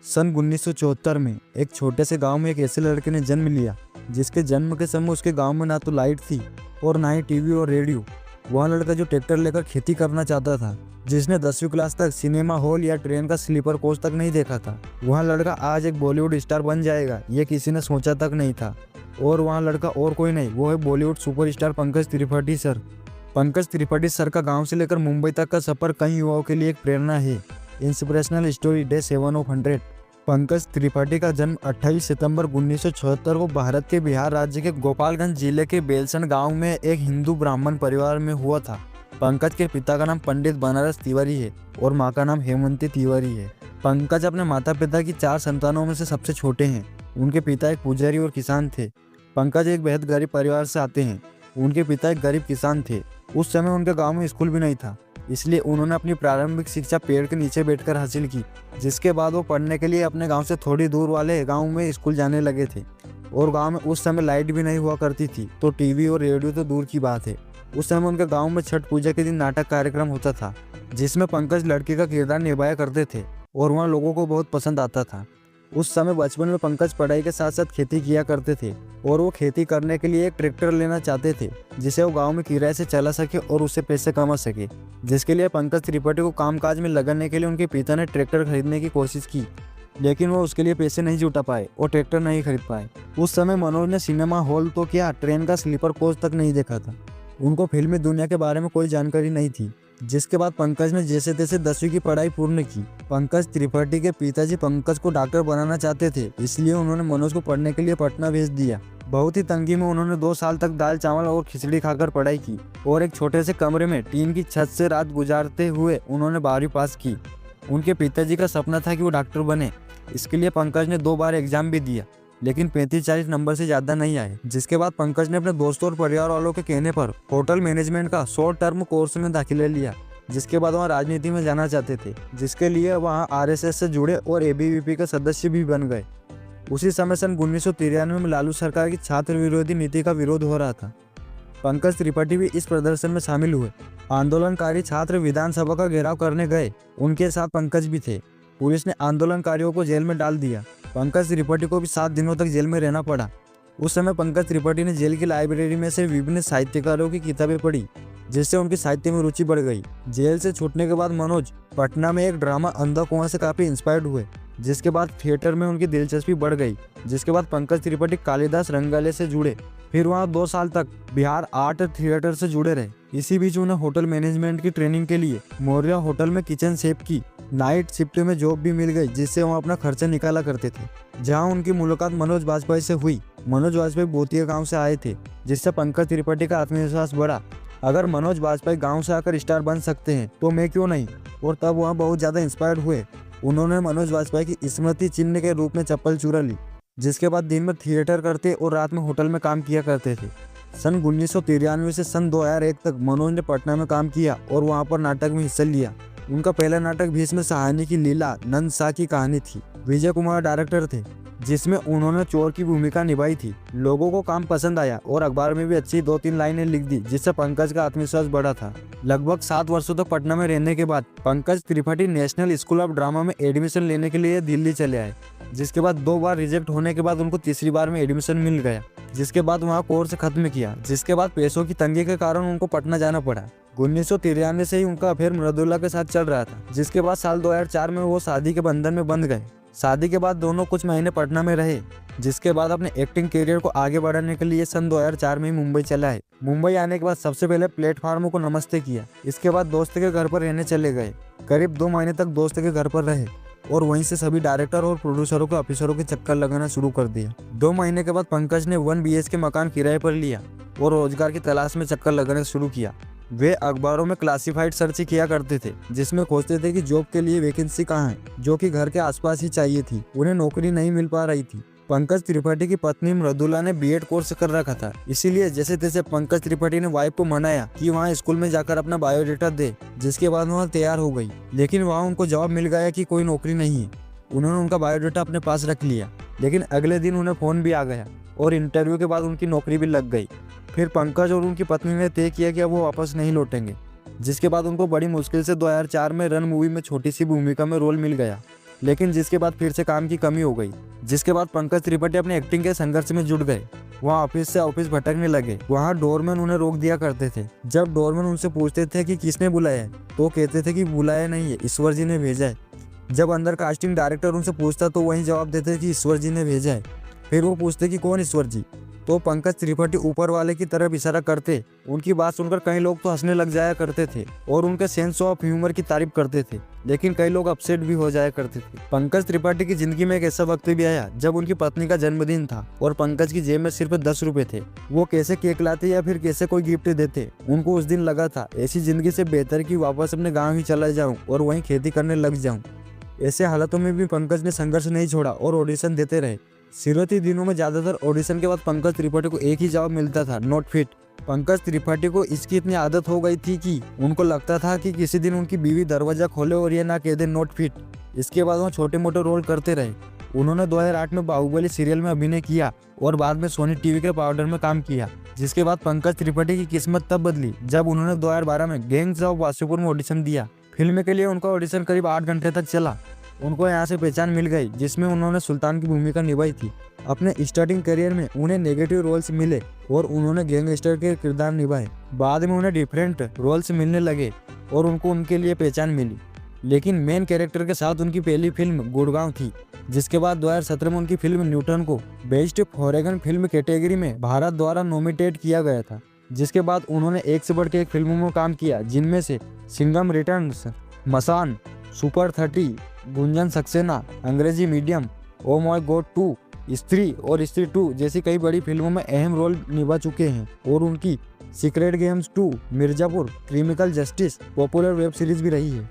सन 1974 में एक छोटे से गांव में एक ऐसे लड़के ने जन्म लिया जिसके जन्म के समय उसके गांव में ना तो लाइट थी और ना ही टीवी और रेडियो। वह लड़का जो ट्रैक्टर लेकर खेती करना चाहता था, जिसने 10वीं क्लास तक सिनेमा हॉल या ट्रेन का स्लीपर कोच तक नहीं देखा था, वह लड़का आज एक बॉलीवुड स्टार बन जाएगा ये किसी ने सोचा तक नहीं था। और वह लड़का और कोई नहीं, वो है Bollywood superstar Pankaj Tripathi sir. Pankaj Tripathi sir का गाँव से लेकर मुंबई तक का सफर कई युवाओं के लिए एक प्रेरणा है। Inspirational story day 7 of 100। Pankaj Tripathi का जन्म 28 सितंबर 1976 को भारत के बिहार राज्य के गोपालगंज जिले के बेलसन गांव में एक हिंदू ब्राह्मण परिवार में हुआ था। पंकज के पिता का नाम पंडित बनारस तिवारी है और मां का नाम हेमंती तिवारी है। पंकज अपने माता पिता की 4 संतानों में से सबसे छोटे हैं। उनके पिता एक पुजारी और किसान थे। पंकज एक बेहद गरीब परिवार से आते हैं। उनके पिता एक गरीब किसान थे। उस समय उनके गाँव में स्कूल भी नहीं था, इसलिए उन्होंने अपनी प्रारंभिक शिक्षा पेड़ के नीचे बैठकर हासिल की। जिसके बाद वो पढ़ने के लिए अपने गांव से थोड़ी दूर वाले गांव में स्कूल जाने लगे थे। और गांव में उस समय लाइट भी नहीं हुआ करती थी, तो टीवी और रेडियो तो दूर की बात है। उस समय उनके गांव में छठ पूजा के दिन नाटक कार्यक्रम होता था, जिसमें पंकज लड़के का किरदार निभाया करते थे और वहाँ लोगों को बहुत पसंद आता था। उस समय बचपन में पंकज पढ़ाई के साथ साथ खेती किया करते थे और वो खेती करने के लिए एक ट्रैक्टर लेना चाहते थे, जिसे वो गांव में किराए से चला सके और उससे पैसे कमा सके। जिसके लिए पंकज त्रिपाठी को कामकाज में लगाने के लिए उनके पिता ने ट्रैक्टर खरीदने की कोशिश की, लेकिन वो उसके लिए पैसे नहीं जुटा पाए और ट्रैक्टर नहीं खरीद पाए। उस समय मनोज ने सिनेमा हॉल तो क्या, ट्रेन का स्लीपर कोच तक नहीं देखा था। उनको फिल्मी दुनिया के बारे में कोई जानकारी नहीं थी। जिसके बाद पंकज ने जैसे तैसे 10वीं की पढ़ाई पूर्ण की। पंकज त्रिपाठी के पिताजी पंकज को डॉक्टर बनाना चाहते थे, इसलिए उन्होंने मनोज को पढ़ने के लिए पटना भेज दिया। बहुत ही तंगी में उन्होंने 2 साल तक दाल चावल और खिचड़ी खाकर पढ़ाई की और एक छोटे से कमरे में टीन की छत से रात गुजारते हुए उन्होंने 12वीं पास की। उनके पिताजी का सपना था कि वो डॉक्टर बने। इसके लिए पंकज ने 2 बार एग्जाम भी दिया, लेकिन 35-40 नंबर से ज़्यादा नहीं आए। जिसके बाद पंकज ने अपने दोस्तों और परिवार वालों के कहने पर होटल मैनेजमेंट का शॉर्ट टर्म कोर्स में दाखिला लिया। जिसके बाद वहाँ राजनीति में जाना चाहते थे, जिसके लिए वहाँ आरएसएस से जुड़े और एबीवीपी का सदस्य भी बन गए। उसी समय सन 1993 में लालू सरकार की छात्र विरोधी नीति का विरोध हो रहा था। पंकज त्रिपाठी भी इस प्रदर्शन में शामिल हुए। आंदोलनकारी छात्र विधानसभा का घेराव करने गए, उनके साथ पंकज भी थे। पुलिस ने आंदोलनकारियों को जेल में डाल दिया। पंकज त्रिपाठी को भी 7 दिनों तक जेल में रहना पड़ा। उस समय पंकज त्रिपाठी ने जेल की लाइब्रेरी में से विभिन्न साहित्यकारों की किताबें पढ़ी, जिससे उनकी साहित्य में रुचि बढ़ गई। जेल से छूटने के बाद मनोज पटना में एक ड्रामा अंधा कुआं से काफी इंस्पायर्ड हुए, जिसके बाद थिएटर में उनकी दिलचस्पी बढ़ गई। जिसके बाद पंकज त्रिपाठी कालिदास रंगालय से जुड़े, फिर वहाँ 2 साल तक बिहार आर्ट थिएटर से जुड़े रहे। इसी बीच उन्हें होटल मैनेजमेंट की ट्रेनिंग के लिए मौर्य होटल में किचन शेफ की नाइट शिफ्ट में जॉब भी मिल गई, जिससे वो अपना खर्चा निकाला करते थे। जहाँ उनकी मुलाकात मनोज वाजपेयी से हुई। मनोज वाजपेयी बोतिया गाँव से आए थे, जिससे पंकज त्रिपाठी का आत्मविश्वास बढ़ा। अगर मनोज वाजपेयी गांव से आकर स्टार बन सकते हैं तो मैं क्यों नहीं। और तब वहाँ बहुत ज़्यादा इंस्पायर्ड हुए। उन्होंने मनोज वाजपेयी की स्मृति चिन्ह के रूप में चप्पल चुरा ली। जिसके बाद दिन में थिएटर करते और रात में होटल में काम किया करते थे। सन 1993 से सन 2001 तक मनोज ने पटना में काम किया और वहाँ पर नाटक में हिस्सा लिया। उनका पहला नाटक भीष्म सहानी की लीला नंद शाह की कहानी थी। विजय कुमार डायरेक्टर थे, जिसमें उन्होंने चोर की भूमिका निभाई थी। लोगों को काम पसंद आया और अखबार में भी अच्छी 2-3 लाइनें लिख दी, जिससे पंकज का आत्मविश्वास बढ़ा था। लगभग 7 वर्षों तक पटना में रहने के बाद Pankaj Tripathi national school of drama में एडमिशन लेने के लिए दिल्ली चले आए। जिसके बाद 2 बार रिजेक्ट होने के बाद उनको तीसरी बार में एडमिशन मिल गया। जिसके बाद वहाँ कोर्स खत्म किया। जिसके बाद पैसों की तंगी के कारण उनको पटना जाना पड़ा। 1993 से ही उनका अफेयर मृदुला के साथ चल रहा था। जिसके बाद साल 2004 में वो शादी के बंधन में बंध गए। शादी के बाद दोनों कुछ महीने पटना में रहे। जिसके बाद अपने एक्टिंग करियर को आगे बढ़ाने के लिए सन 2004 में ही मुंबई चला है। मुंबई आने के बाद सबसे पहले प्लेटफार्मों को नमस्ते किया। इसके बाद दोस्त के घर पर रहने चले गए। करीब 2 महीने तक दोस्त के घर पर रहे और वहीं से सभी डायरेक्टर और प्रोड्यूसरों के ऑफिसरों के चक्कर लगाना शुरू कर दिया। 2 महीने के बाद पंकज ने 1 BHK मकान किराए पर लिया और रोजगार की तलाश में चक्कर लगाना शुरू किया। वे अखबारों में क्लासिफाइड सर्च किया करते थे, जिसमें खोजते थे कि जॉब के लिए वैकेंसी कहाँ है, जो कि घर के आसपास ही चाहिए थी। उन्हें नौकरी नहीं मिल पा रही थी। पंकज त्रिपाठी की पत्नी मृदुला ने बीएड कोर्स कर रखा था, इसीलिए जैसे तैसे पंकज त्रिपाठी ने वाइफ को मनाया कि वहाँ स्कूल में जाकर अपना बायोडाटा दे। जिसके बाद वहाँ तैयार हो गई, लेकिन वहाँ उनको जवाब मिल गया कि कोई नौकरी नहीं है। उन्होंने उनका बायोडाटा अपने पास रख लिया, लेकिन अगले दिन उन्हें फ़ोन भी आ गया और इंटरव्यू के बाद उनकी नौकरी भी लग गई। फिर पंकज और उनकी पत्नी ने तय किया कि अब वो वापस नहीं लौटेंगे। जिसके बाद उनको बड़ी मुश्किल से 2004 में रन मूवी में छोटी सी भूमिका में रोल मिल गया लेकिन जिसके बाद फिर से काम की कमी हो गई। जिसके बाद पंकज त्रिपाठी अपने एक्टिंग के संघर्ष में जुट गए। वहाँ ऑफिस से ऑफिस भटकने लगे। वहाँ डोरमैन उन्हें रोक दिया करते थे। जब डोरमैन उनसे पूछते थे कि किसने बुलाया है, तो कहते थे कि बुलाया नहीं है, ईश्वर जी ने भेजा है। जब अंदर कास्टिंग डायरेक्टर उनसे पूछता तो वही जवाब देते कि ईश्वर जी ने भेजा है। फिर वो पूछते कि कौन ईश्वर जी, तो पंकज त्रिपाठी ऊपर वाले की तरफ इशारा करते। उनकी बात सुनकर कई लोग तो हंसने लग जाया करते थे और उनके सेंस ऑफ ह्यूमर की तारीफ करते थे, लेकिन कई लोग अपसेट भी हो जाया करते थे। पंकज त्रिपाठी की जिंदगी में एक ऐसा वक्त भी आया जब उनकी पत्नी का जन्मदिन था और पंकज की जेब में सिर्फ 10 रुपए थे। वो कैसे केक लाते या फिर कैसे कोई गिफ्ट देते, उनको उस दिन लगा था ऐसी जिंदगी से बेहतर कि वापस अपने गाँव ही चला जाऊँ और वहीं खेती करने लग जाऊँ। ऐसे हालातों में भी पंकज ने संघर्ष नहीं छोड़ा और ऑडिशन देते रहे। शुरुआती दिनों में ज्यादातर ऑडिशन के बाद पंकज त्रिपाठी को एक ही जवाब मिलता था, नॉट फिट। पंकज त्रिपाठी को इसकी इतनी आदत हो गई थी कि उनको लगता था कि किसी दिन उनकी बीवी दरवाजा खोले और ये ना कह दे नॉट फिट। इसके बाद वो छोटे मोटे रोल करते रहे। उन्होंने 2008 में बाहुबली सीरियल में अभिनय किया और बाद में सोनी टीवी के पाउडर में काम किया। जिसके बाद पंकज त्रिपाठी की किस्मत तब बदली जब उन्होंने 2012 में गैंग्स ऑफ वासेपुर में ऑडिशन दिया। फिल्म के लिए उनका ऑडिशन करीब 8 घंटे तक चला। उनको यहाँ से पहचान मिल गई जिसमें उन्होंने सुल्तान की भूमिका निभाई थी। अपने स्टार्टिंग करियर में उन्हें नेगेटिव रोल्स मिले और उन्होंने गैंगस्टर के किरदार निभाए। बाद में उन्हें डिफरेंट रोल्स मिलने लगे और उनको उनके लिए पहचान मिली। लेकिन मेन कैरेक्टर के साथ उनकी पहली फिल्म गुड़गांव थी। जिसके बाद 2017 में उनकी फिल्म न्यूटन को बेस्ट फॉरेन फिल्म कैटेगरी में भारत द्वारा नॉमिनेट किया गया था। जिसके बाद उन्होंने एक से बढ़ के एक फिल्मों में काम किया, जिनमें से सिंघम रिटर्न्स, मसान, सुपर 30, गुंजन सक्सेना, अंग्रेजी मीडियम, ओ माय गॉड 2, स्त्री और स्त्री 2 जैसी कई बड़ी फिल्मों में अहम रोल निभा चुके हैं। और उनकी secret games 2, Mirzapur, criminal justice popular web series भी रही है।